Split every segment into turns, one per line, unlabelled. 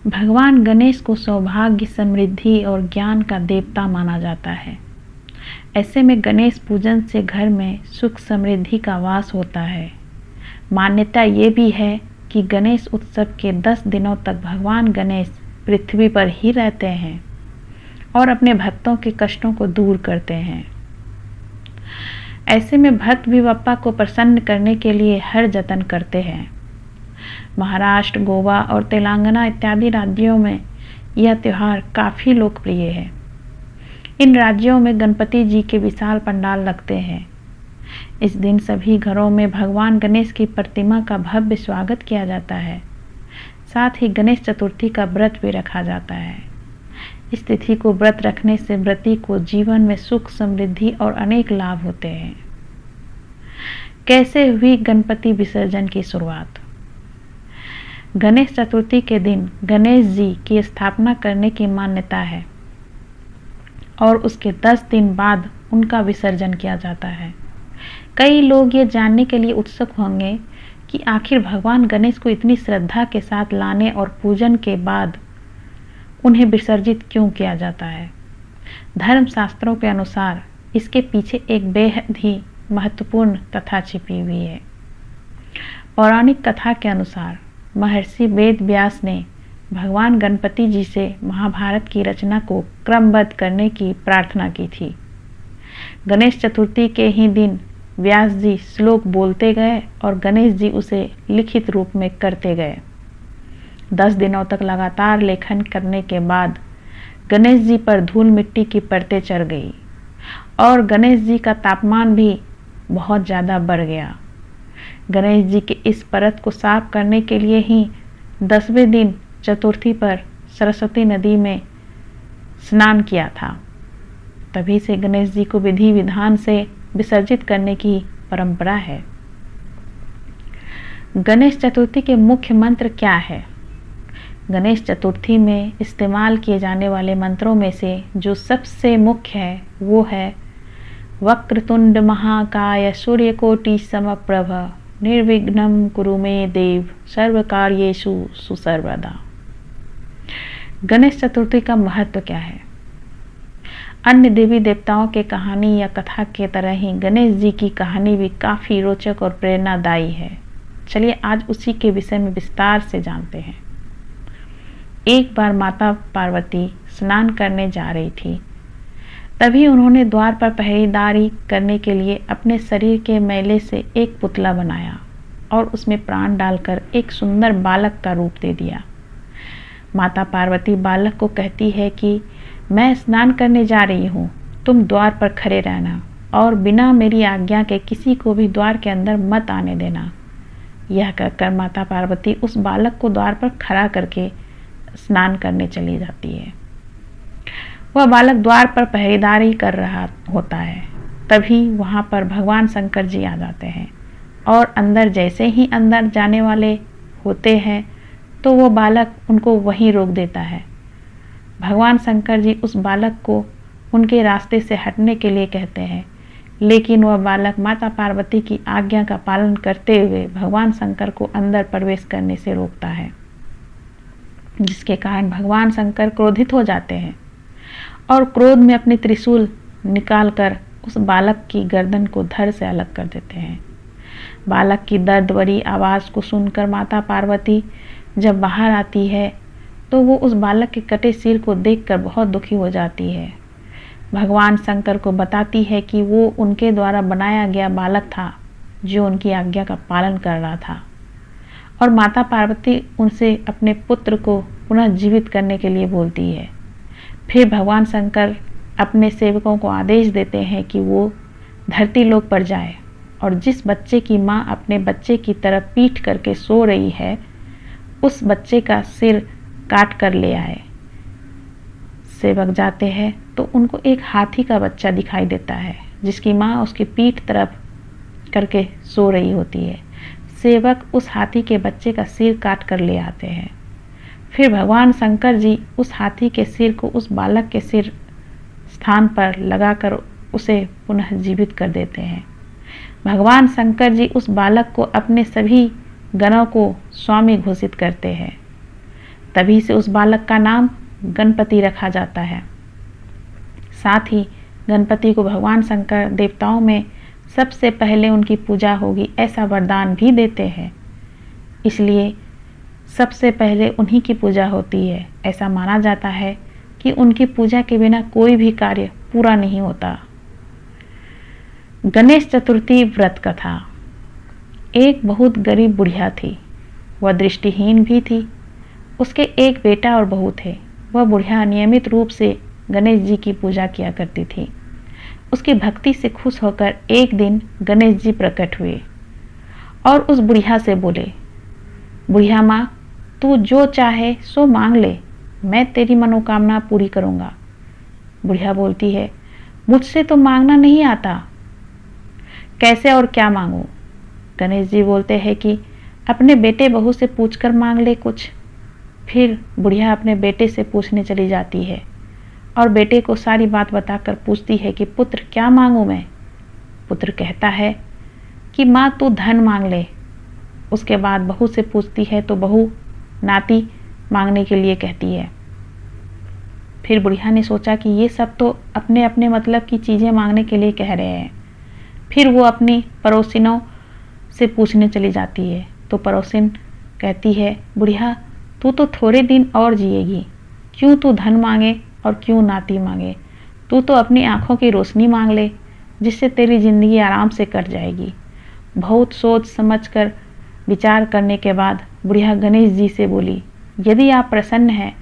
भगवान गणेश को सौभाग्य, समृद्धि और ज्ञान का देवता माना जाता है। ऐसे में गणेश पूजन से घर में सुख समृद्धि का वास होता है। मान्यता ये भी है कि गणेश उत्सव के 10 दिनों तक भगवान गणेश पृथ्वी पर ही रहते हैं और अपने भक्तों के कष्टों को दूर करते हैं। ऐसे में भक्त भी बप्पा को प्रसन्न करने के लिए हर जतन करते हैं। महाराष्ट्र, गोवा और तेलंगाना इत्यादि राज्यों में यह त्यौहार काफ़ी लोकप्रिय है। इन राज्यों में गणपति जी के विशाल पंडाल लगते हैं। इस दिन सभी घरों में भगवान गणेश की प्रतिमा का भव्य स्वागत किया जाता है। साथ ही गणेश चतुर्थी का व्रत भी रखा जाता है। इस तिथि को व्रत रखने से व्रती को जीवन में सुख, समृद्धि और अनेक लाभ होते हैं। कैसे हुई गणपति विसर्जन की शुरुआत? गणेश चतुर्थी के दिन गणेश जी की स्थापना करने की मान्यता है और उसके 10 दिन बाद उनका विसर्जन किया जाता है। कई लोग ये जानने के लिए उत्सुक होंगे कि आखिर भगवान गणेश को इतनी श्रद्धा के साथ लाने और पूजन के बाद उन्हें विसर्जित क्यों किया जाता है। धर्मशास्त्रों के अनुसार इसके पीछे एक बेहद ही महत्वपूर्ण कथा छिपी हुई है। पौराणिक कथा के अनुसार महर्षि वेद व्यास ने भगवान गणपति जी से महाभारत की रचना को क्रमबद्ध करने की प्रार्थना की थी। गणेश चतुर्थी के ही दिन व्यास जी श्लोक बोलते गए और गणेश जी उसे लिखित रूप में करते गए। 10 दिनों तक लगातार लेखन करने के बाद गणेश जी पर धूल मिट्टी की परतें चढ़ गई और गणेश जी का तापमान भी बहुत ज़्यादा बढ़ गया। गणेश जी के इस परत को साफ करने के लिए ही 10वें दिन चतुर्थी पर सरस्वती नदी में स्नान किया था। तभी से गणेश जी को विधि विधान से विसर्जित करने की परंपरा है। गणेश चतुर्थी के मुख्य मंत्र क्या है? गणेश चतुर्थी में इस्तेमाल किए जाने वाले मंत्रों में से जो सबसे मुख्य है वो है वक्रतुंड महाकाय सूर्यकोटि समप्रभ निर्विघ्नं कुरु मे देव सर्वकार्येषु सुसर्वदा। गणेश चतुर्थी का महत्व क्या है? अन्य देवी देवताओं के कहानी या कथा के तरह ही गणेश जी की कहानी भी काफ़ी रोचक और प्रेरणादायी है। चलिए आज उसी के विषय में विस्तार से जानते हैं। एक बार माता पार्वती स्नान करने जा रही थी। तभी उन्होंने द्वार पर पहरेदारी करने के लिए अपने शरीर के मैले से एक पुतला बनाया और उसमें प्राण डालकर एक सुंदर बालक का रूप दे दिया। माता पार्वती बालक को कहती है कि मैं स्नान करने जा रही हूँ, तुम द्वार पर खड़े रहना और बिना मेरी आज्ञा के किसी को भी द्वार के अंदर मत आने देना। यह कहकर माता पार्वती उस बालक को द्वार पर खड़ा करके स्नान करने चली जाती है। वह बालक द्वार पर पहरेदारी कर रहा होता है। तभी वहाँ पर भगवान शंकर जी आ जाते हैं और अंदर जैसे ही अंदर जाने वाले होते हैं तो वो बालक उनको वहीं रोक देता है। भगवान शंकर जी उस बालक को उनके रास्ते से हटने के लिए कहते हैं, लेकिन वह बालक माता पार्वती की आज्ञा का पालन करते हुए भगवान शंकर को अंदर प्रवेश करने से रोकता है, जिसके कारण भगवान शंकर क्रोधित हो जाते हैं और क्रोध में अपनी त्रिशूल निकालकर उस बालक की गर्दन को धड़ से अलग कर देते हैं। बालक की दर्द भरी आवाज़ को सुनकर माता पार्वती जब बाहर आती है तो वो उस बालक के कटे सिर को देखकर बहुत दुखी हो जाती है। भगवान शंकर को बताती है कि वो उनके द्वारा बनाया गया बालक था जो उनकी आज्ञा का पालन कर रहा था और माता पार्वती उनसे अपने पुत्र को पुनः जीवित करने के लिए बोलती है। फिर भगवान शंकर अपने सेवकों को आदेश देते हैं कि वो धरती लोक पर जाए और जिस बच्चे की माँ अपने बच्चे की तरफ पीठ करके सो रही है उस बच्चे का सिर काट कर ले आए। सेवक जाते हैं तो उनको एक हाथी का बच्चा दिखाई देता है जिसकी माँ उसकी पीठ तरफ करके सो रही होती है। सेवक उस हाथी के बच्चे का सिर काट कर ले आते हैं। फिर भगवान शंकर जी उस हाथी के सिर को उस बालक के सिर स्थान पर लगाकर उसे पुनः जीवित कर देते हैं। भगवान शंकर जी उस बालक को अपने सभी गणों को स्वामी घोषित करते हैं। तभी से उस बालक का नाम गणपति रखा जाता है। साथ ही गणपति को भगवान शंकर देवताओं में सबसे पहले उनकी पूजा होगी ऐसा वरदान भी देते हैं, इसलिए सबसे पहले उन्हीं की पूजा होती है। ऐसा माना जाता है कि उनकी पूजा के बिना कोई भी कार्य पूरा नहीं होता। गणेश चतुर्थी व्रत कथा। एक बहुत गरीब बुढ़िया थी, वह दृष्टिहीन भी थी। उसके एक बेटा और बहू थे। वह बुढ़िया नियमित रूप से गणेश जी की पूजा किया करती थी। उसकी भक्ति से खुश होकर एक दिन गणेश जी प्रकट हुए और उस बुढ़िया से बोले, बुढ़िया माँ, तू जो चाहे सो मांग ले, मैं तेरी मनोकामना पूरी करूँगा। बुढ़िया बोलती है, मुझसे तो मांगना नहीं आता, कैसे और क्या मांगूं? गणेश जी बोलते हैं कि अपने बेटे बहू से पूछकर मांग ले कुछ। फिर बुढ़िया अपने बेटे से पूछने चली जाती है और बेटे को सारी बात बताकर पूछती है कि पुत्र क्या मांगूं मैं? पुत्र कहता है कि माँ तू धन मांग ले। उसके बाद बहू से पूछती है तो बहू नाती मांगने के लिए कहती है। फिर बुढ़िया ने सोचा कि ये सब तो अपने अपने मतलब की चीज़ें मांगने के लिए कह रहे हैं। फिर वो अपनी पड़ोसिनों से पूछने चली जाती है तो पड़ोसिन कहती है, बुढ़िया तू तो थोड़े दिन और जिएगी, क्यों तू धन मांगे और क्यों नाती मांगे? तू तो अपनी आंखों की रोशनी मांग ले, जिससे तेरी जिंदगी आराम से कट जाएगी। बहुत सोच समझ कर विचार करने के बाद बुढ़िया गणेश जी से बोली, यदि आप प्रसन्न हैं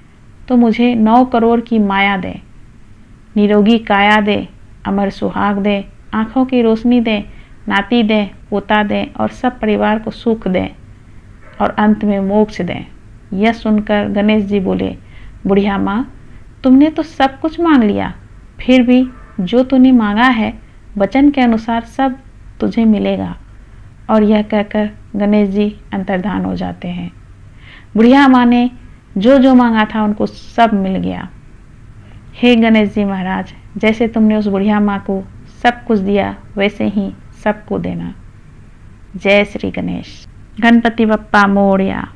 तो मुझे 9 करोड़ की माया दें, निरोगी काया दें, अमर सुहाग दें, आँखों की रोशनी दें, नाती दें, पोता दें और सब परिवार को सुख दें और अंत में मोक्ष दें। यह सुनकर गणेश जी बोले, बुढ़िया माँ, तुमने तो सब कुछ मांग लिया, फिर भी जो तूने मांगा है वचन के अनुसार सब तुझे मिलेगा। और यह कहकर गणेश जी अंतर्धान हो जाते हैं। बुढ़िया माँ ने जो जो मांगा था उनको सब मिल गया। हे गणेश जी महाराज, जैसे तुमने उस बुढ़िया माँ को सब कुछ दिया वैसे ही सबको देना। जय श्री गणेश। गणपति बप्पा मोरया।